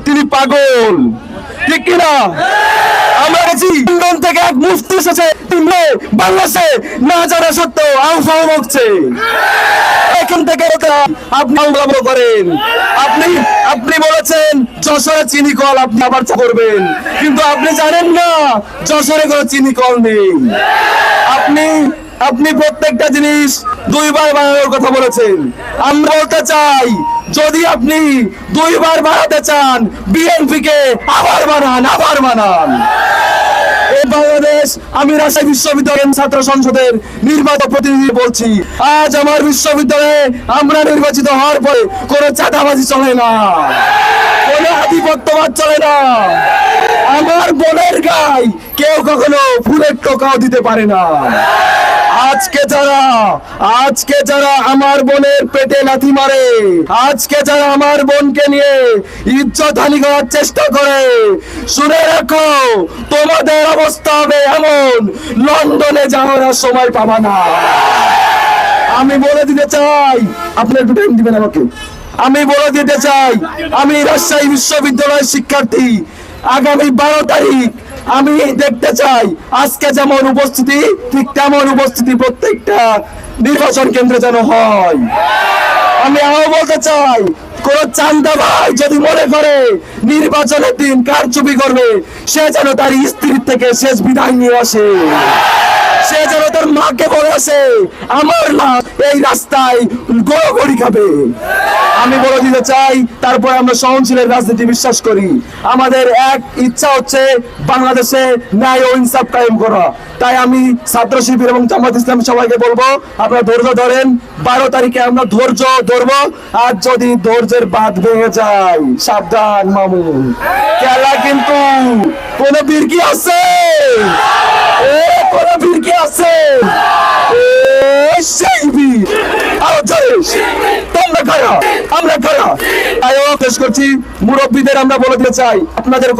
তিনি পাগল, ঠিক কিনা? আমরা গেছি লন্ডন থেকে এক মুফতি এসেছে, বাংলাদেশে না জানা সত্ত্বেও আউফাউ বকছে। এখান থেকে আপনি আউফাউ করেন। আপনি বলেছেন যশোরে চিনি কল আপনি আবার করবেন, কিন্তু আপনি জানেন না যশোরে কোনো চিনি কল নেই। আপনি প্রত্যেকটা জিনিস দুইবার বাড়ানোর কথা বলেছেন। আমরা বলতে চাই, যদি আপনি দুইবার বাড়াতে চান, বিএনপি কে আবার বানান। এই বাংলাদেশ, আমি রাজশাহী বিশ্ববিদ্যালয়ের ছাত্র সংসদের নির্বাচিত প্রতিনিধি বলছি, আজ আমার বিশ্ববিদ্যালয়ে আমরা নির্বাচিত হওয়ার পরে কোনো চাঁদাবাজি চলে না, কোনো আধিপত্যবাদ চলে না। আমার বোনের গায়ে কেউ কখনো ফুলের টোকাও দিতে পারে না। আজকে যারা আমার বোনের পেটে লাথি মারে, আজকে যারা আমার বোনকে নিয়ে ইজ্জত হানি করার চেষ্টা করে, শুনে রাখো, তোমাদের অবস্থা হবে এমন, লন্ডনে যাওয়ার আর সময় পাবা না। আমি বলে দিতে চাই, আপনি একটু টাইম দিবেন আমাকে। আমি বলে দিতে চাই, আমি রাজশাহী বিশ্ববিদ্যালয়ের শিক্ষার্থী। আগামী 12 তারিখ আমি দেখতে চাই আজকে যেমন উপস্থিতি, ঠিক তেমন উপস্থিতি প্রত্যেকটা নির্বাচন কেন্দ্রে যেন হয়। আমি আরো বলতে চাই, কোন চান্দা ভাই যদি মনে করে নির্বাচনের দিন কারচুপি করবে, সে যেন তার স্ত্রীর থেকে শেষ বিদায় নিয়ে আসে। সে যেন তার মাকে বলে আসে, আমার মা এই রাস্তায় গড়গড়ি খাবে। আমি বলে দিতে চাই, তারপরে আমরা সহনশীলের রাজনীতি বিশ্বাস করি। আমাদের এক ইচ্ছা হচ্ছে বাংলাদেশে ন্যায় ও ইনসাফ কায়েম করা। তাই আমি ছাত্র শিবির এবং জামাত ইসলাম সবাইকে বলবো, আপনারা ধৈর্য ধরেন। 12 তারিখে আমরা ধৈর্য ধরবো। আর যদি ধৈর্যের বাঁধ ভেঙে যায়, সাবধান মামু, খেলা কিন্তু কোন বিরকি আছে, কোন বিরকি আছে, সেই বীর আরো জোরে, তোমরা কারা, আমরা কারা। তাই শেষ করছি, মুরব্বীদের আমরা বলে দিতে চাই, আপনাদের